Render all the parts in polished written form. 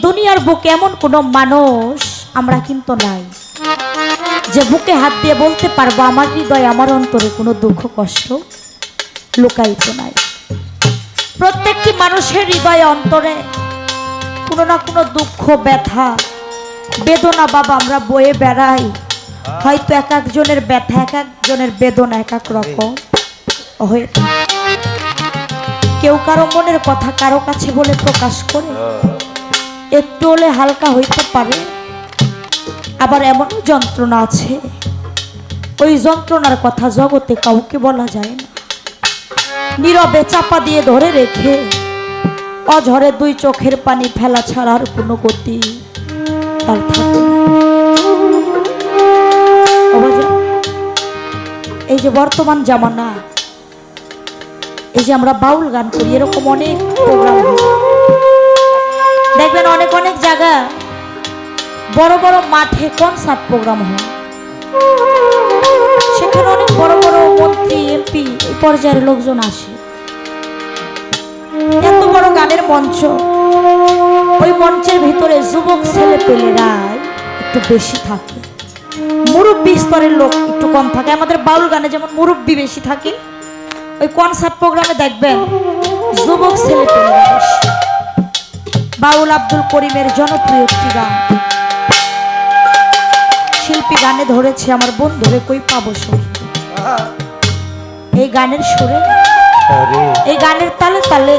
দুনিয়ার বুকে এমন কোনো মানুষ আমরা কিন্তু নাই যে বুকে হাত দিয়ে বলতে পারবো আমার হৃদয়ে আমার অন্তরে কোনো দুঃখ কষ্ট লুকায়িত নাই। প্রত্যেকটি মানুষের হৃদয়ে অন্তরে কোনো না কোনো দুঃখ ব্যথা বেদনা বাবা আমরা বয়ে বেড়াই। হয়তো এক একজনের ব্যথা এক একজনের বেদনা এক এক রকম হয়ে থাকে। কেউ কারো মনের কথা কারো কাছে বলে প্রকাশ করে একটু হলে হালকা হইতে পারে, আবার এমনও যন্ত্রণা আছে ওই যন্ত্রণার কথা জগতে কাউকে বলা যায় না। নীরবে চাপা দিয়ে ধরে রেখে অঝরে দুই চোখের পানি ফেলা ছাড়ার কোনো গতি তার থাকে না। এই যে বর্তমান জামানা, এই যে আমরা বাউল গান করি, এরকম অনেক প্রোগ্রাম দেখবেন অনেক অনেক জায়গা বড় বড় মাঠে কনসার্ট প্রোগ্রাম হয়। সেখানে অনেক বড় বড় মন্ত্রী এমপি এই পর্যায়ের লোকজন আসে। এত বড় গানের মঞ্চ, ওই মঞ্চের ভিতরে যুবক ছেলে পেলেরাই একটু বেশি থাকে, মুরব্বী স্তরের লোক একটু কম থাকে। আমাদের বাউল গানে যেমন মুরব্বী বেশি থাকে, ওই কনসার্ট প্রোগ্রামে দেখবেন যুবক ছেলে পেলেরা বেশি। বাউল আব্দুল করিমের জনপ্রিয় একটি গান শিল্পী গানে ধরেছে আমার বন্ধুরে কই পাবো সখী। এই গানের সুরে এই গানের তালে তালে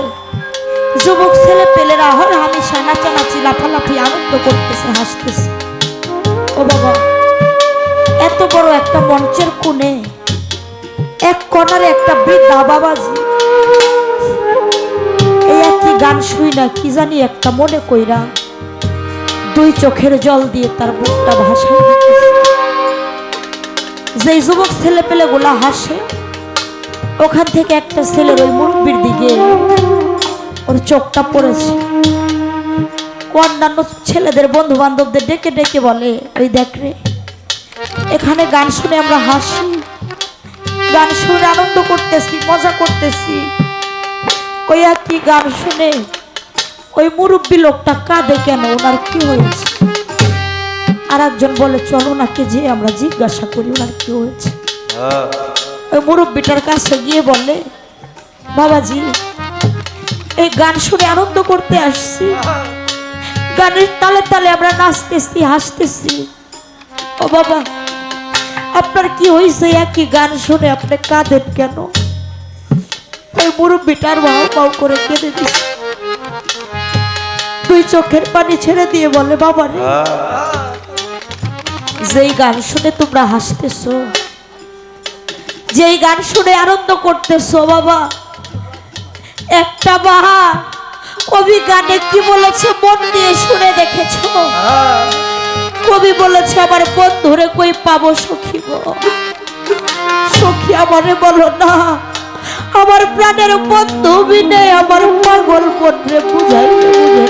যুবক ছেলে পেলেরা হর হামেশা নাচানাচি লাফালাফি আনন্দ করতেছে, হাসতেছে। ও বাবা, এত বড় একটা মঞ্চের কোণে এক কর্নারে একটা বৃদ্ধা বাবাজি এই একই গান শুই না কি জানি একটা মনে কইরা দুই চোখের জল দিয়ে তার বুকটা ভাসায় দিতেছে। যেই যুবক ছেলে পেলে গুলা হাসে, ওখান থেকে একটা ছেলের ওই মুরব্বির দিকে ওর চোখটা পড়েছে। অন্যান্য ছেলেদের বন্ধু বান্ধবদের ডেকে ডেকে বলে, ওই দেখ রে, এখানে গান শুনে আমরা হাসি, গান শুনে আনন্দ করতেছি, মজা করতেছি। ওই একই গান শুনে ওই মুরব্বী লোকটা কাঁদে কেন, ওনার কি হয়েছে? আর একজন বলে চলো নাকি যে আমরা জিজ্ঞাসা করি ওনার কি হয়েছে। ওই মুরব্বীটার কাছে গিয়ে বলে, বাবাজি এই গান শুনে আনন্দ করতে আসছি, গানের তালে তালে আমরা নাচতেছি হাসতেছি। ও বাবা, আপনার কি হয়েছে? একই গান শুনে আপনি কাঁদেন কেন? ওই মুরব্বীটার ভাও পাও করে কেঁদে দিচ্ছে, দুই চোখের পানি ছেড়ে দিয়ে বলে, বাবা রে, যেই গান শুনে তোমরা হাসতেছো, যেই গান শুনে আনন্দ করতেছো, বাবা একটা বাহা কবি গানে কি বলেছে মন দিয়ে শুনে দেখেছো? কবি বলেছে আমার বন্ধুরে কই পাবো সখী গো, সখী আমারে বলো না, আমার প্রাণের বন্ধু বিনে আমার পাগল মনরে বুঝাইতে বুঝে।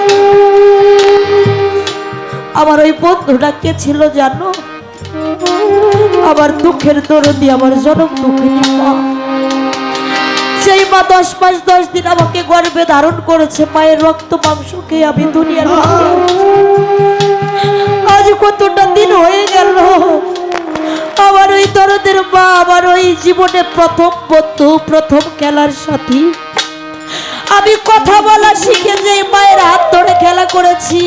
আমার ওই বন্ধুটা কে ছিল জানো? আমার দুঃখের দরদি, আমার জনম দুঃখিনী মা, সেই মা 10 মাস 10 দিন আমাকে গর্ভে ধারণ করেছে, মায়ের রক্ত মাংস খেয়ে আমি দুনিয়ার আজ কতটা দিন হয়ে গেল। আমার ওই দরদের মা, আমার ওই জীবনে প্রথম বন্ধু, প্রথম খেলার সাথী, আমি কথা বলা শিখে যে মায়ের হাত ধরে খেলা করেছি,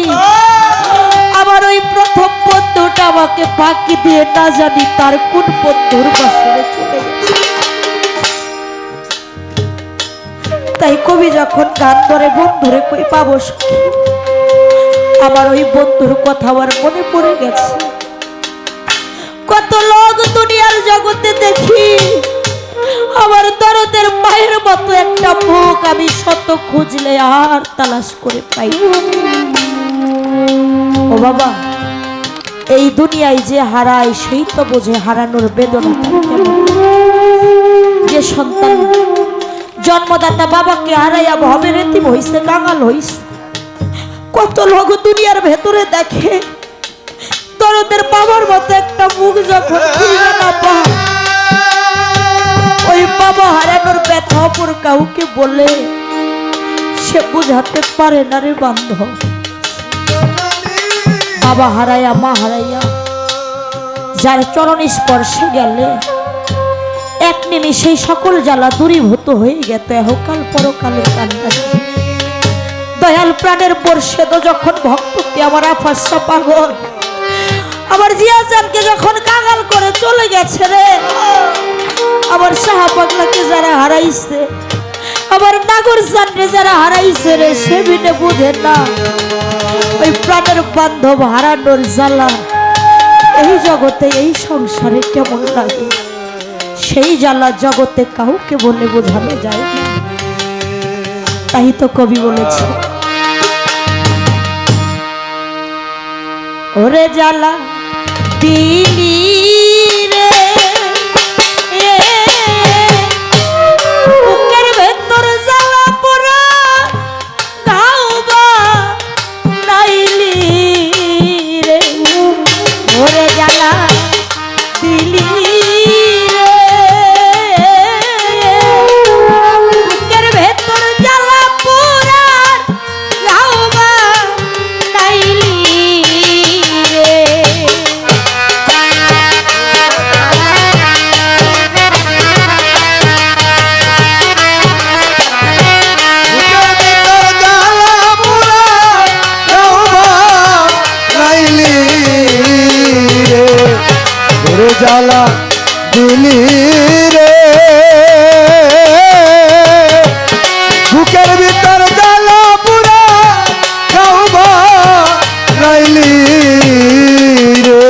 আমার ওই প্রথম বন্ধুটা আমাকে ফাঁকি দিয়ে না জানি তার কোন বন্ধুর বাসরে চলে গেছে। তাই কবি যখন গান ধরে বন্ধুরে কই পাবো সখী, আমার ওই বন্ধুর কথা আমার মনে পড়ে গেছে। কত লোক দুনিয়ার জগতে দেখি, আমার দরদের মায়ের মতো একটা মুখ আমি শত খুঁজলে আর তালাশ করে পাই। ও বাবা, এই দুনিয়ায় যে হারায় সেই তো বোঝে হারানোর বেদনা কেমন। যে সন্তান জন্মদাতা বাবাকে হারাইয়া ভবের এতিম হইছে, কাঙাল হইছে, কত লোক দুনিয়ার ভেতরে দেখে দরদের বাবার মতো একটা মুখ যখন খুঁজে না পায়, ওই বাবা হারানোর ব্যথা অপর কাউকে বলে সে বুঝাতে পারে না রে বান্ধব। বাবা হারাইয়া মা হারাইয়া যার চরণ স্পর্শে গেলে এক নিমিষেই সকল জ্বালা দূরীভূত হয়ে গেত এহকাল পরকালের কান্না। দয়াল প্রাণের পরিষদ যখন ভক্তকে আমার আফাসা পাগল আমার জিয়াজানকে যখন কাঙাল করে চলে গেছে রে, আমার সাহা পাগলাকে যারা হারাইছে, আমার নাগর জানরে যারা হারাইছে রে, সে বিনে বুঝে না ওই প্রাণের বান্ধব হারানোর জ্বালা এই জগতে এই সংসারে কেমন লাগে। সেই জ্বালা জগতে কাউকে বলে বোঝানো যায় না। তাই তো কবি বলেছে, ওরে জ্বালা দিলি রে বুকের ভেতর জ্বালা পোড়া গাওবা নাইলি রে, ওরে জ্বালা দিলি জ্বালা দিলি রে বুকের ভিতর জ্বালা পুরা গাওবা নাইলি রে।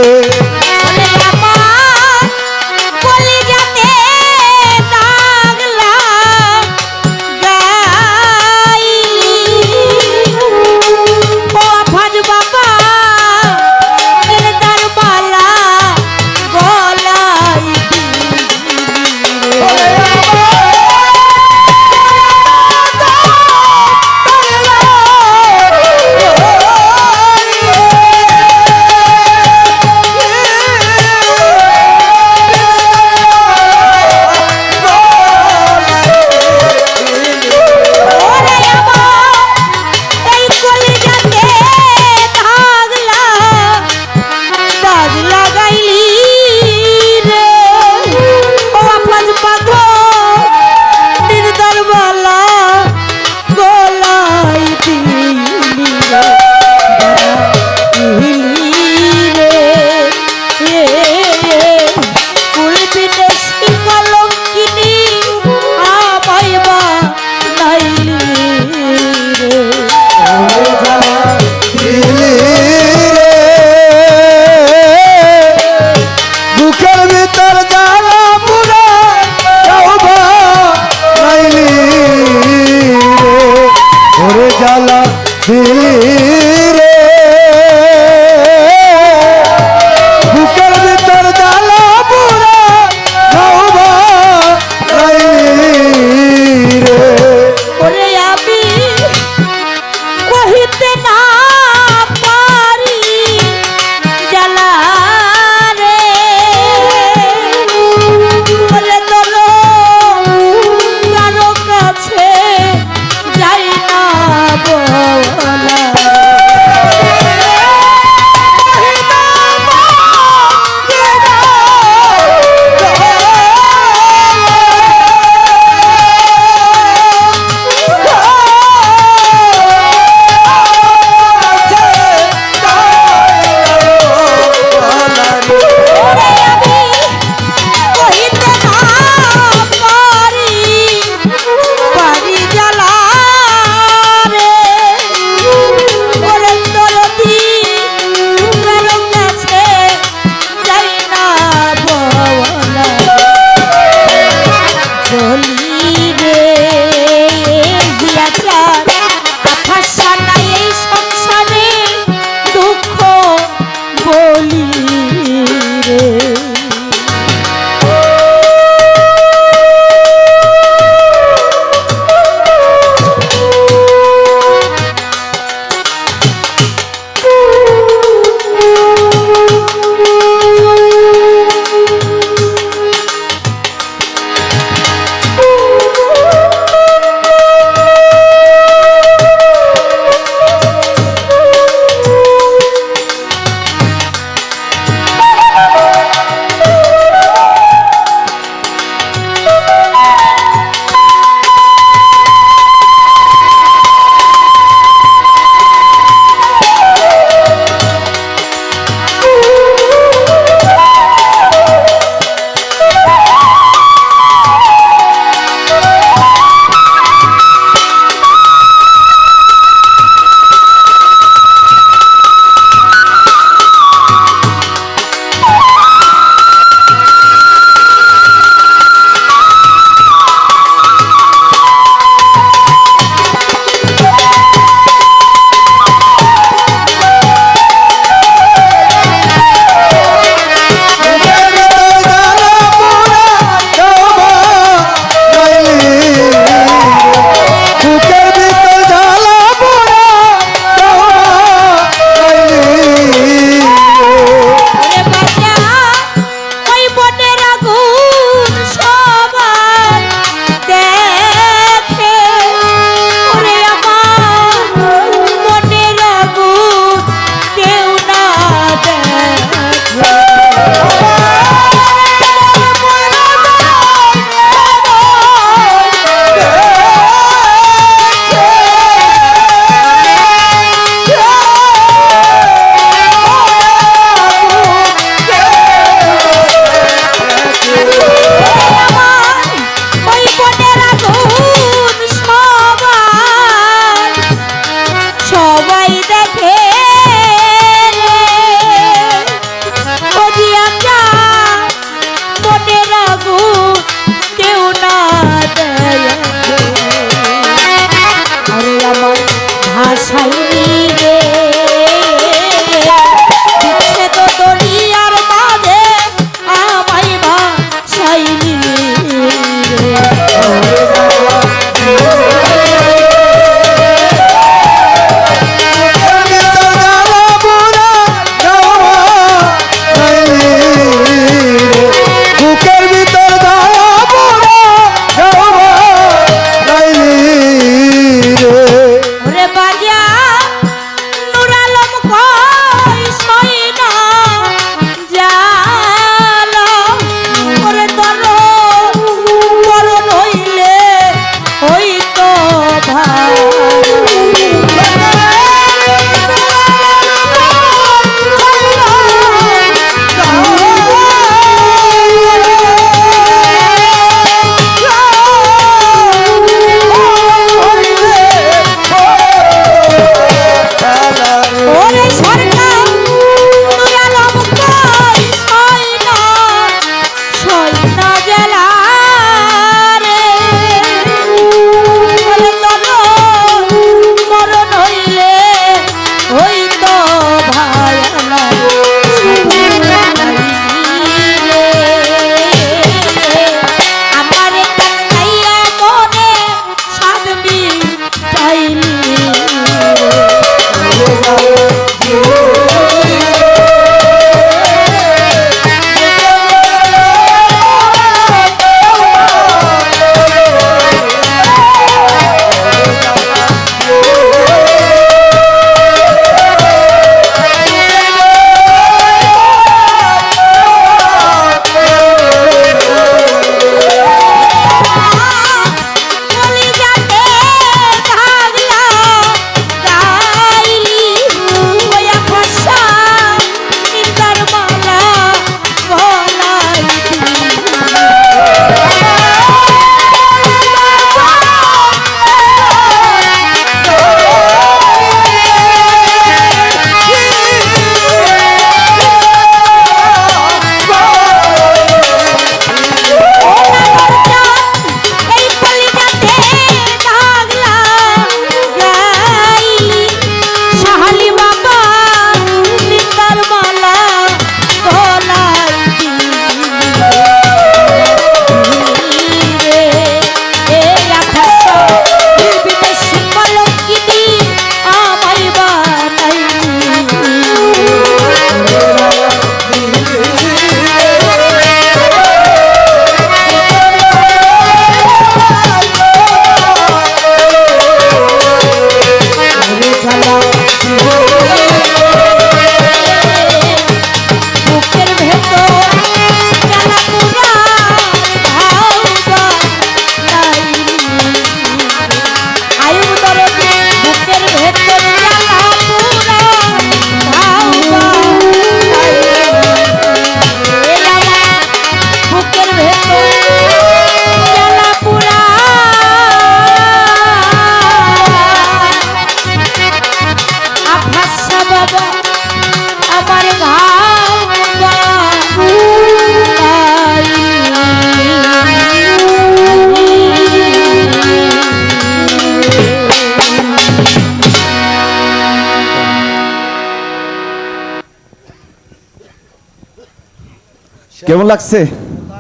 কেমন লাগছে?